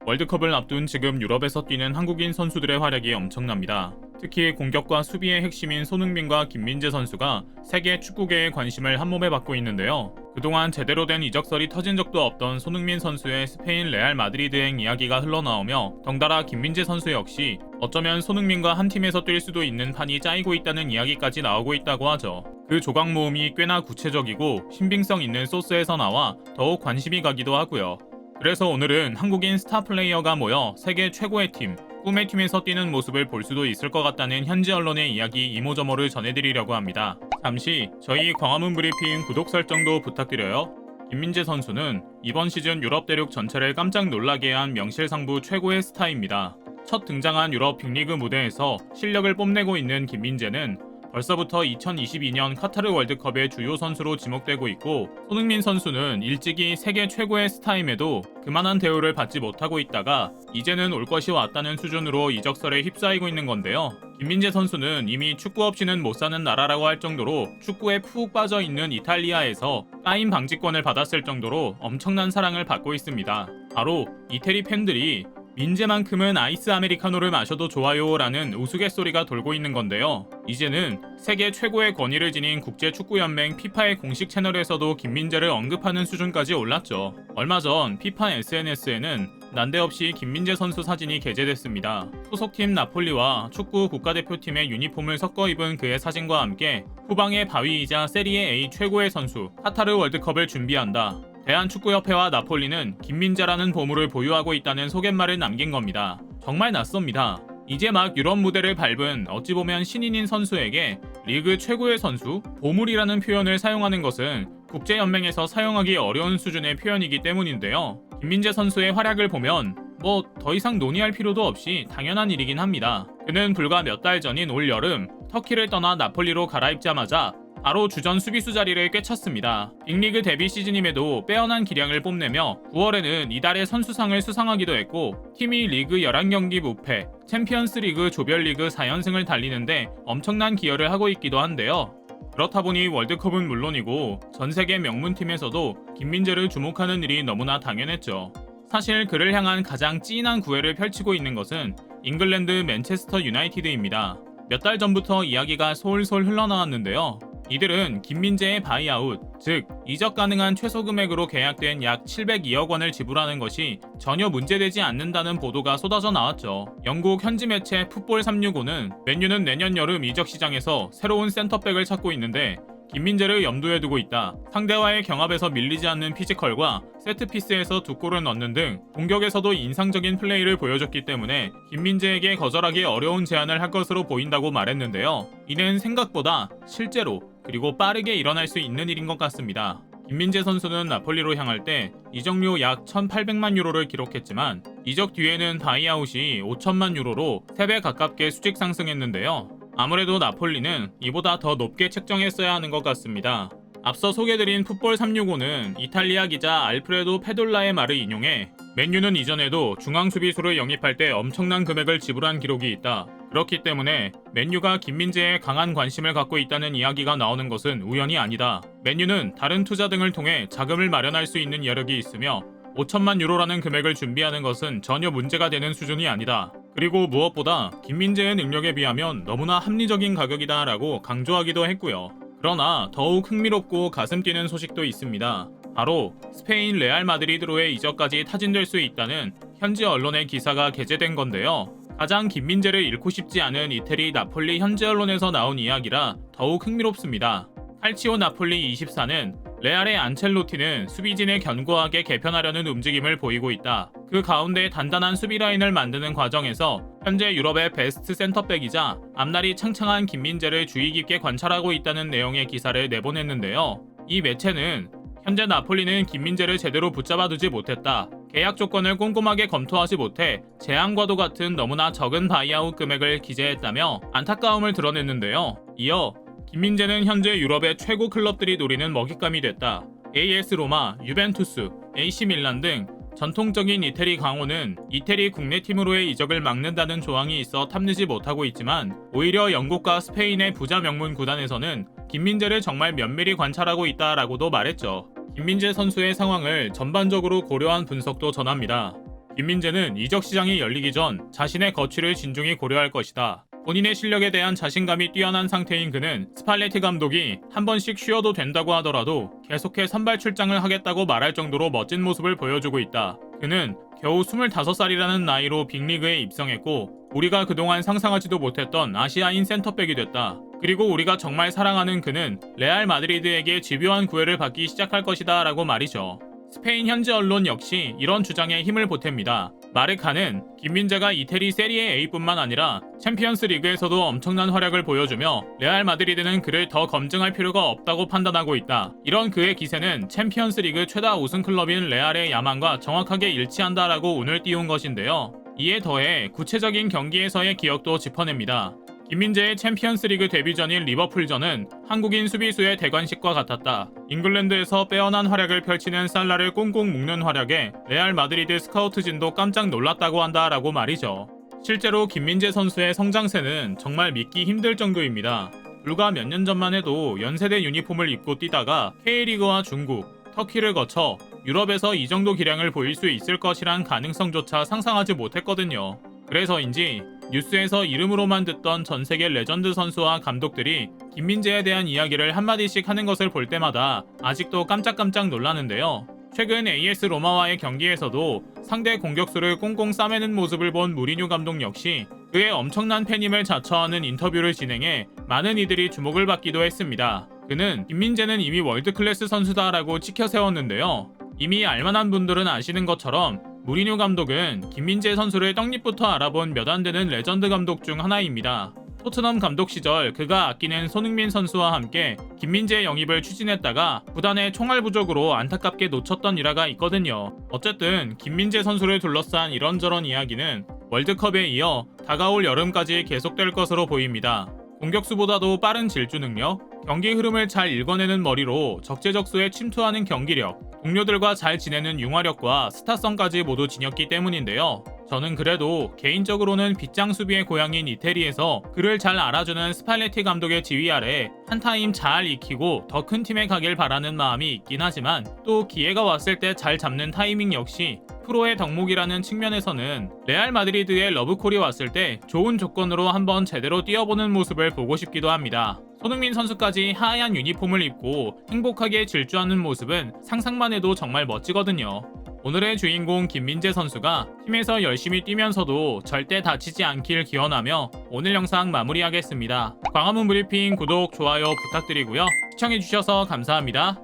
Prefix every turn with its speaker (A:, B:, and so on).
A: 월드컵을 앞둔 지금 유럽에서 뛰는 한국인 선수들의 활약이 엄청납니다. 특히 공격과 수비의 핵심인 손흥민과 김민재 선수가 세계 축구계의 관심을 한몸에 받고 있는데요. 그동안 제대로 된 이적설이 터진 적도 없던 손흥민 선수의 스페인 레알 마드리드행 이야기가 흘러나오며 덩달아 김민재 선수 역시 어쩌면 손흥민과 한 팀에서 뛸 수도 있는 판이 짜이고 있다는 이야기까지 나오고 있다고 하죠. 그 조각 모음이 꽤나 구체적이고 신빙성 있는 소스에서 나와 더욱 관심이 가기도 하고요. 그래서 오늘은 한국인 스타 플레이어가 모여 세계 최고의 팀, 꿈의 팀에서 뛰는 모습을 볼 수도 있을 것 같다는 현지 언론의 이야기 이모저모를 전해드리려고 합니다. 잠시 저희 광화문 브리핑 구독 설정도 부탁드려요. 김민재 선수는 이번 시즌 유럽 대륙 전체를 깜짝 놀라게 한 명실상부 최고의 스타입니다. 첫 등장한 유럽 빅리그 무대에서 실력을 뽐내고 있는 김민재는 벌써부터 2022년 카타르 월드컵의 주요 선수로 지목되고 있고, 손흥민 선수는 일찍이 세계 최고의 스타임에도 그만한 대우를 받지 못하고 있다가 이제는 올 것이 왔다는 수준으로 이적설에 휩싸이고 있는 건데요. 김민재 선수는 이미 축구 없이는 못 사는 나라라고 할 정도로 축구에 푹 빠져 있는 이탈리아에서 까임 방지권을 받았을 정도로 엄청난 사랑을 받고 있습니다. 바로 이태리 팬들이 민재만큼은 아이스 아메리카노를 마셔도 좋아요 라는 우스갯소리가 돌고 있는 건데요. 이제는 세계 최고의 권위를 지닌 국제축구연맹 피파의 공식 채널에서도 김민재를 언급하는 수준까지 올랐죠. 얼마 전 피파 SNS에는 난데없이 김민재 선수 사진이 게재됐습니다. 소속팀 나폴리와 축구 국가대표팀의 유니폼을 섞어 입은 그의 사진과 함께 후방의 바위이자 세리에 A 최고의 선수, 카타르 월드컵을 준비한다. 대한축구협회와 나폴리는 김민재라는 보물을 보유하고 있다는 소갯말을 남긴 겁니다. 정말 낯섭니다. 이제 막 유럽 무대를 밟은 어찌 보면 신인인 선수에게 리그 최고의 선수, 보물이라는 표현을 사용하는 것은 국제연맹에서 사용하기 어려운 수준의 표현이기 때문인데요. 김민재 선수의 활약을 보면 더 이상 논의할 필요도 없이 당연한 일이긴 합니다. 그는 불과 몇 달 전인 올 여름 터키를 떠나 나폴리로 갈아입자마자 바로 주전 수비수 자리를 꿰찼습니다. 빅리그 데뷔 시즌임에도 빼어난 기량을 뽐내며 9월에는 이달의 선수상을 수상하기도 했고, 팀이 리그 11경기 무패, 챔피언스 리그 조별리그 4연승을 달리는데 엄청난 기여를 하고 있기도 한데요. 그렇다 보니 월드컵은 물론이고 전 세계 명문팀에서도 김민재를 주목하는 일이 너무나 당연했죠. 사실 그를 향한 가장 찐한 구애를 펼치고 있는 것은 잉글랜드 맨체스터 유나이티드입니다. 몇 달 전부터 이야기가 솔솔 흘러나왔는데요. 이들은 김민재의 바이아웃, 즉 이적 가능한 최소 금액으로 계약된 약 702억 원을 지불하는 것이 전혀 문제되지 않는다는 보도가 쏟아져 나왔죠. 영국 현지 매체 풋볼 365는 맨유는 내년 여름 이적 시장에서 새로운 센터백을 찾고 있는데 김민재를 염두에 두고 있다. 상대와의 경합에서 밀리지 않는 피지컬과 세트피스에서 2골을 넣는 등 공격에서도 인상적인 플레이를 보여줬기 때문에 김민재에게 거절하기 어려운 제안을 할 것으로 보인다고 말했는데요. 이는 생각보다 실제로 그리고 빠르게 일어날 수 있는 일인 것 같습니다. 김민재 선수는 나폴리로 향할 때 이적료 약 1,800만 유로를 기록했지만 이적 뒤에는 바이아웃이 5천만 유로로 3배 가깝게 수직 상승했는데요. 아무래도 나폴리는 이보다 더 높게 책정했어야 하는 것 같습니다. 앞서 소개드린 풋볼 365는 이탈리아 기자 알프레도 페돌라의 말을 인용해 맨유는 이전에도 중앙 수비수를 영입할 때 엄청난 금액을 지불한 기록이 있다. 그렇기 때문에 맨유가 김민재에 강한 관심을 갖고 있다는 이야기가 나오는 것은 우연이 아니다. 맨유는 다른 투자 등을 통해 자금을 마련할 수 있는 여력이 있으며 5천만 유로라는 금액을 준비하는 것은 전혀 문제가 되는 수준이 아니다. 그리고 무엇보다 김민재의 능력에 비하면 너무나 합리적인 가격이다 라고 강조하기도 했고요. 그러나 더욱 흥미롭고 가슴 뛰는 소식도 있습니다. 바로 스페인 레알 마드리드로의 이적까지 타진될 수 있다는 현지 언론의 기사가 게재된 건데요. 가장 김민재를 잃고 싶지 않은 이태리 나폴리 현지 언론에서 나온 이야기라 더욱 흥미롭습니다. 칼치오 나폴리 24는 레알의 안첼로티는 수비진을 견고하게 개편하려는 움직임을 보이고 있다. 그 가운데 단단한 수비 라인을 만드는 과정에서 현재 유럽의 베스트 센터백이자 앞날이 창창한 김민재를 주의 깊게 관찰하고 있다는 내용의 기사를 내보냈는데요. 이 매체는 현재 나폴리는 김민재를 제대로 붙잡아두지 못했다. 계약 조건을 꼼꼼하게 검토하지 못해 재앙과도 같은 너무나 적은 바이아웃 금액을 기재했다며 안타까움을 드러냈는데요. 이어 김민재는 현재 유럽의 최고 클럽들이 노리는 먹잇감이 됐다. AS 로마, 유벤투스, AC 밀란 등 전통적인 이태리 강호는 이태리 국내팀으로의 이적을 막는다는 조항이 있어 탐내지 못하고 있지만 오히려 영국과 스페인의 부자 명문 구단에서는 김민재를 정말 면밀히 관찰하고 있다라고도 말했죠. 김민재 선수의 상황을 전반적으로 고려한 분석도 전합니다. 김민재는 이적 시장이 열리기 전 자신의 거취를 진중히 고려할 것이다. 본인의 실력에 대한 자신감이 뛰어난 상태인 그는 스팔레티 감독이 한 번씩 쉬어도 된다고 하더라도 계속해 선발 출장을 하겠다고 말할 정도로 멋진 모습을 보여주고 있다. 그는 겨우 25살이라는 나이로 빅리그에 입성했고 우리가 그동안 상상하지도 못했던 아시아인 센터백이 됐다. 그리고 우리가 정말 사랑하는 그는 레알 마드리드에게 집요한 구애를 받기 시작할 것이다 라고 말이죠. 스페인 현지 언론 역시 이런 주장에 힘을 보탭니다. 마르카는 김민재가 이태리 세리에 A뿐만 아니라 챔피언스 리그에서도 엄청난 활약을 보여주며 레알 마드리드는 그를 더 검증할 필요가 없다고 판단하고 있다. 이런 그의 기세는 챔피언스 리그 최다 우승 클럽인 레알의 야망과 정확하게 일치한다라고 운을 띄운 것인데요. 이에 더해 구체적인 경기에서의 기억도 짚어냅니다. 김민재의 챔피언스리그 데뷔전인 리버풀전은 한국인 수비수의 대관식과 같았다. 잉글랜드에서 빼어난 활약을 펼치는 살라를 꽁꽁 묶는 활약에 레알 마드리드 스카우트진도 깜짝 놀랐다고 한다라고 말이죠. 실제로 김민재 선수의 성장세는 정말 믿기 힘들 정도입니다. 불과 몇 년 전만 해도 연세대 유니폼을 입고 뛰다가 K리그와 중국, 터키를 거쳐 유럽에서 이 정도 기량을 보일 수 있을 것이란 가능성조차 상상하지 못했거든요. 그래서인지 뉴스에서 이름으로만 듣던 전세계 레전드 선수와 감독들이 김민재에 대한 이야기를 한마디씩 하는 것을 볼 때마다 아직도 깜짝깜짝 놀라는데요. 최근 AS 로마와의 경기에서도 상대 공격수를 꽁꽁 싸매는 모습을 본 무리뉴 감독 역시 그의 엄청난 팬임을 자처하는 인터뷰를 진행해 많은 이들이 주목을 받기도 했습니다. 그는 김민재는 이미 월드클래스 선수다라고 치켜 세웠는데요. 이미 알만한 분들은 아시는 것처럼 무리뉴 감독은 김민재 선수를 떡잎부터 알아본 몇 안 되는 레전드 감독 중 하나입니다. 토트넘 감독 시절 그가 아끼는 손흥민 선수와 함께 김민재 영입을 추진했다가 구단의 총알 부족으로 안타깝게 놓쳤던 일화가 있거든요. 어쨌든 김민재 선수를 둘러싼 이런저런 이야기는 월드컵에 이어 다가올 여름까지 계속될 것으로 보입니다. 공격수보다도 빠른 질주 능력, 경기 흐름을 잘 읽어내는 머리로 적재적소에 침투하는 경기력, 동료들과 잘 지내는 융화력과 스타성까지 모두 지녔기 때문인데요. 저는 그래도 개인적으로는 빗장 수비의 고향인 이태리에서 그를 잘 알아주는 스팔레티 감독의 지휘 아래 한 타임 잘 익히고 더 큰 팀에 가길 바라는 마음이 있긴 하지만 또 기회가 왔을 때 잘 잡는 타이밍 역시 프로의 덕목이라는 측면에서는 레알 마드리드의 러브콜이 왔을 때 좋은 조건으로 한번 제대로 뛰어보는 모습을 보고 싶기도 합니다. 손흥민 선수까지 하얀 유니폼을 입고 행복하게 질주하는 모습은 상상만 해도 정말 멋지거든요. 오늘의 주인공 김민재 선수가 팀에서 열심히 뛰면서도 절대 다치지 않길 기원하며 오늘 영상 마무리하겠습니다. 광화문 브리핑 구독, 좋아요 부탁드리고요. 시청해주셔서 감사합니다.